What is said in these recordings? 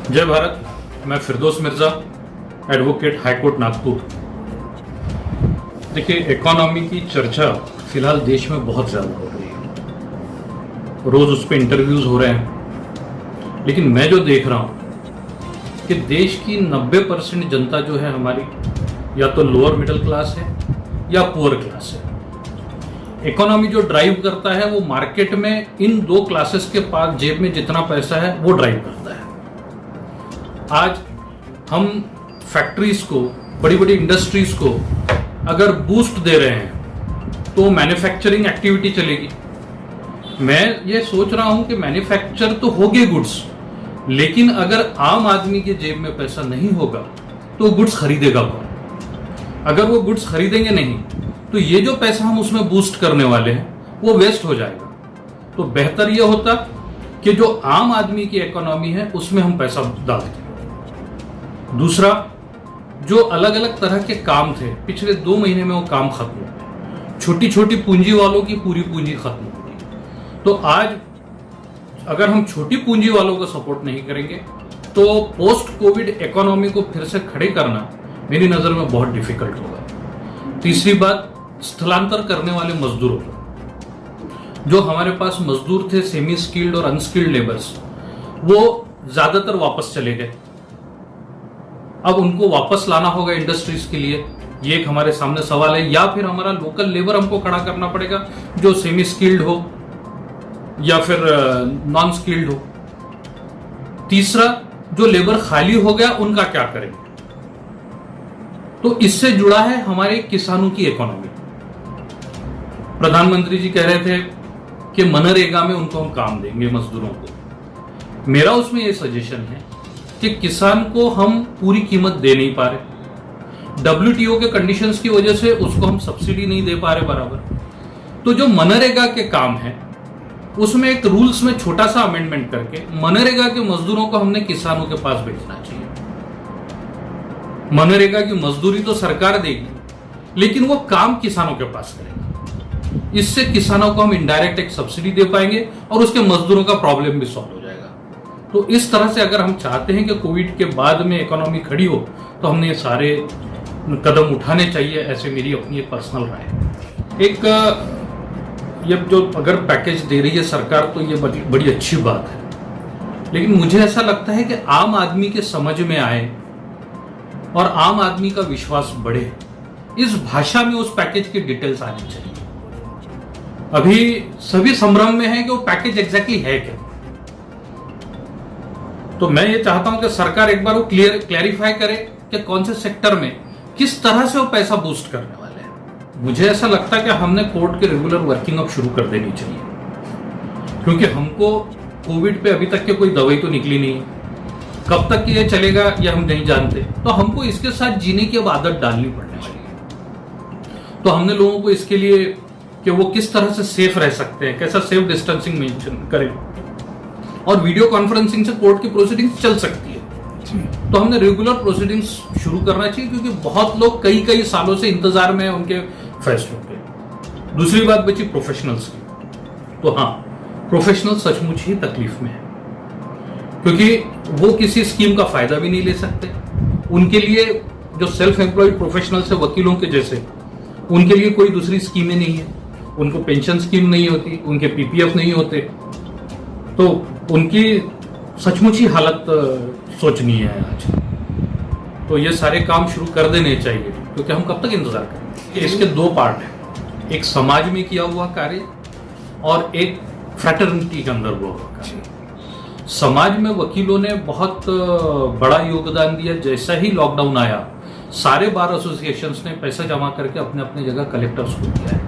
जय भारत। मैं फिरदौस Mirza, advocate high court Nagpur. देखिए, इकोनॉमी की चर्चा फिलहाल देश में बहुत ज़्यादा हो रही है, रोज़ उस पर इंटरव्यूज़ हो रहे हैं। लेकिन मैं जो देख रहा हूँ कि देश की 90% जनता जो है हमारी, या तो लोअर मिडिल क्लास है या पुअर क्लास है। इकोनॉमी जो ड्राइव करता है वो मार्केट में इन दो क्लासेस के पास जेब में जितना पैसा है वो ड्राइव करता है। आज हम फैक्ट्रीज को, बड़ी बड़ी इंडस्ट्रीज को अगर बूस्ट दे रहे हैं तो मैन्युफैक्चरिंग एक्टिविटी चलेगी। मैं ये सोच रहा हूं कि मैन्युफैक्चर तो होगे गुड्स, लेकिन अगर आम आदमी के जेब में पैसा नहीं होगा तो गुड्स खरीदेगा कौन? अगर वो गुड्स खरीदेंगे नहीं तो ये जो पैसा हम उसमें बूस्ट करने वाले हैं वो वेस्ट हो जाएगा। तो बेहतर ये होता कि जो आम आदमी की इकोनॉमी है उसमें हम पैसा डाल दें। दूसरा, जो अलग अलग तरह के काम थे पिछले 2 महीने में वो काम खत्म हो, छोटी छोटी पूंजी वालों की पूरी पूंजी खत्म हो गई। तो आज अगर हम छोटी पूंजी वालों को सपोर्ट नहीं करेंगे तो पोस्ट कोविड इकोनॉमी को फिर से खड़े करना मेरी नजर में बहुत डिफिकल्ट होगा। तीसरी बात, स्थलांतर करने वाले मजदूरों पर, जो हमारे पास मजदूर थे सेमी स्किल्ड और अनस्किल्ड लेबर्स, वो ज्यादातर वापस चले गए। अब उनको वापस लाना होगा इंडस्ट्रीज के लिए, ये एक हमारे सामने सवाल है। या फिर हमारा लोकल लेबर हमको खड़ा करना पड़ेगा जो सेमी स्किल्ड हो या फिर नॉन स्किल्ड हो। तीसरा, जो लेबर खाली हो गया उनका क्या करेंगे? तो इससे जुड़ा है हमारे किसानों की इकोनॉमी। प्रधानमंत्री जी कह रहे थे कि मनरेगा में उनको हम काम देंगे मजदूरों को। मेरा उसमें यह सजेशन है कि किसान को हम पूरी कीमत दे नहीं पा रहे, WTO के कंडीशंस की वजह से उसको हम सब्सिडी नहीं दे पा रहे बराबर। तो जो मनरेगा के काम है उसमें एक रूल्स में छोटा सा अमेंडमेंट करके मनरेगा के मजदूरों को हमने किसानों के पास भेजना चाहिए। मनरेगा की मजदूरी तो सरकार देगी, लेकिन वो काम किसानों के पास करेगा। इससे किसानों को हम इनडायरेक्ट एक सब्सिडी दे पाएंगे और उसके मजदूरों का प्रॉब्लम भी सॉल्व हो जाएगा। तो इस तरह से अगर हम चाहते हैं कि कोविड के बाद में इकोनॉमी खड़ी हो तो हमने ये सारे कदम उठाने चाहिए। ऐसे मेरी अपनी एक पर्सनल राय है। एक ये जो अगर पैकेज दे रही है सरकार तो ये बड़ी अच्छी बात है, लेकिन मुझे ऐसा लगता है कि आम आदमी के समझ में आए और आम आदमी का विश्वास बढ़े, इस भाषा में उस पैकेज की डिटेल्स आनी चाहिए। अभी सभी संभ्रम में है कि वो पैकेज एग्जैक्टली है क्या। तो मैं ये चाहता हूं कि सरकार एक बार वो क्लैरिफाई करे कि कौन से सेक्टर में किस तरह से वो पैसा बूस्ट करने वाले हैं। मुझे ऐसा लगता है कि हमने कोर्ट के रेगुलर वर्किंग अब शुरू कर देनी चाहिए, क्योंकि हमको कोविड पे अभी तक के कोई दवाई तो निकली नहीं है। कब तक ये चलेगा ये हम नहीं जानते। तो हमको इसके साथ जीने की अब आदत डालनी पड़ने वाली है। तो हमने लोगों को इसके लिए कि वो किस तरह से सेफ रह सकते हैं, कैसा सेफ डिस्टेंसिंग मेंटेन करें, और वीडियो कॉन्फ्रेंसिंग से कोर्ट की प्रोसीडिंग्स चल सकती है। तो हमने रेगुलर प्रोसीडिंग्स शुरू करना चाहिए, क्योंकि बहुत लोग कई सालों से इंतजार में है उनके फैसलों के। दूसरी बात बची प्रोफेशनल्स की। तो हाँ, प्रोफेशनल सचमुच ही तकलीफ में है, क्योंकि वो किसी स्कीम का फायदा भी नहीं ले सकते। उनके लिए जो सेल्फ एम्प्लॉयड प्रोफेशनल्स है, वकीलों के जैसे, उनके लिए कोई दूसरी स्कीमें नहीं है। उनको पेंशन स्कीम नहीं होती, उनके PPF नहीं होते। तो उनकी सचमुच ही हालत सोचनीय है आज। तो ये सारे काम शुरू कर देने चाहिए, क्योंकि हम कब तक इंतजार करेंगे। इसके 2 पार्ट हैं, एक समाज में किया हुआ कार्य और एक फ्रैटर्निटी के अंदर हुआ कार्य। समाज में वकीलों ने बहुत बड़ा योगदान दिया। जैसा ही लॉकडाउन आया, सारे बार एसोसिएशंस ने पैसा जमा करके अपने अपने जगह कलेक्टर्स को दिया है।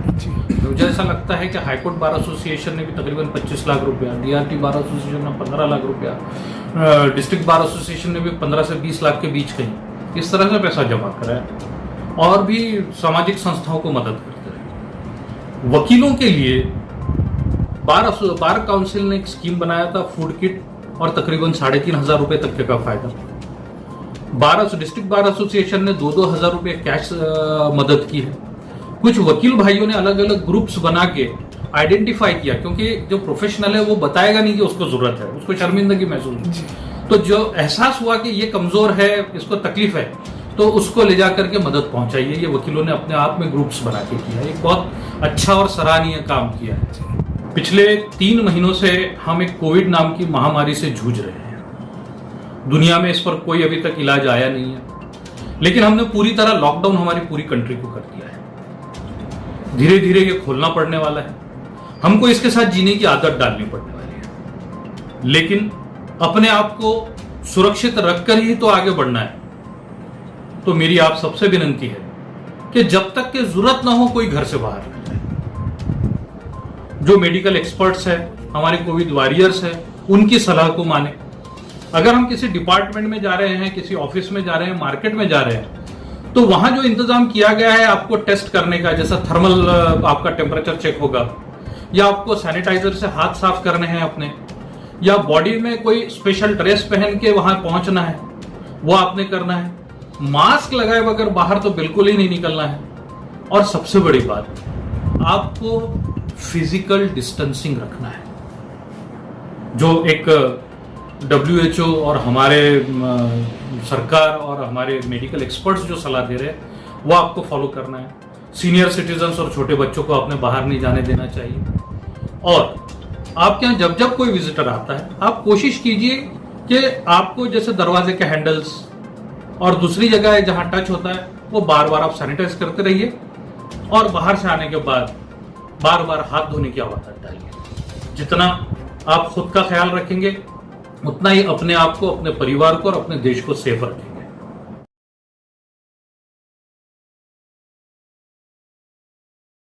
मुझे ऐसा लगता है कि हाईकोर्ट बार एसोसिएशन ने भी तकरीबन 25 लाख रुपया, DRT बार एसोसिएशन ने 15 लाख रुपया, डिस्ट्रिक्ट बार एसोसिएशन ने भी 15 से 20 लाख के बीच कहीं इस तरह से पैसा जमा करा है, और भी सामाजिक संस्थाओं को मदद करते रहे। वकीलों के लिए बार काउंसिल ने एक स्कीम बनाया था, फूड किट, और तकरीबन 3,500 रुपए तक का फायदा। डिस्ट्रिक्ट बार एसोसिएशन ने 2-2 हजार रुपए कैश मदद की है। कुछ वकील भाइयों ने अलग अलग ग्रुप्स बना के आइडेंटिफाई किया, क्योंकि जो प्रोफेशनल है वो बताएगा नहीं कि उसको जरूरत है, उसको शर्मिंदगी महसूस। तो जो एहसास हुआ कि ये कमजोर है, इसको तकलीफ है, तो उसको ले जाकर के मदद पहुंचाइए। ये वकीलों ने अपने आप में ग्रुप्स बना के किया, एक बहुत अच्छा और सराहनीय काम किया है। पिछले 3 महीनों से हम एक कोविड नाम की महामारी से जूझ रहे हैं। दुनिया में इस पर कोई अभी तक इलाज आया नहीं है, लेकिन हमने पूरी तरह लॉकडाउन हमारी पूरी कंट्री को कर दिया है। धीरे धीरे ये खोलना पड़ने वाला है, हमको इसके साथ जीने की आदत डालनी पड़ने वाली है, लेकिन अपने आप को सुरक्षित रखकर ही तो आगे बढ़ना है। तो मेरी आप सबसे विनंती है कि जब तक के जरूरत ना हो कोई घर से बाहर न जाए। जो मेडिकल एक्सपर्ट्स हैं, हमारे कोविड वॉरियर्स हैं, उनकी सलाह को माने। अगर हम किसी डिपार्टमेंट में जा रहे हैं, किसी ऑफिस में जा रहे हैं, मार्केट में जा रहे हैं, तो वहां जो इंतजाम किया गया है आपको टेस्ट करने का, जैसा थर्मल आपका टेम्परेचर चेक होगा, या आपको सैनिटाइजर से हाथ साफ करने हैं अपने, या बॉडी में कोई स्पेशल ड्रेस पहन के वहां पहुंचना है, वो आपने करना है। मास्क लगाए बगैर बाहर तो बिल्कुल ही नहीं निकलना है। और सबसे बड़ी बात, आपको फिजिकल डिस्टेंसिंग रखना है। जो एक WHO और हमारे सरकार और हमारे मेडिकल एक्सपर्ट्स जो सलाह दे रहे हैं, वो आपको फॉलो करना है। सीनियर सिटीजन्स और छोटे बच्चों को आपने बाहर नहीं जाने देना चाहिए। और आपके यहाँ जब जब कोई विजिटर आता है, आप कोशिश कीजिए कि आपको जैसे दरवाजे के हैंडल्स और दूसरी जगह जहां टच होता है, वो बार बार आप सैनिटाइज करते रहिए, और बाहर से आने के बाद बार बार हाथ धोने की आदत डालिए। जितना आप खुद का ख्याल रखेंगे, उतना ही अपने आप को, अपने परिवार को और अपने देश को सेफ रखेंगे।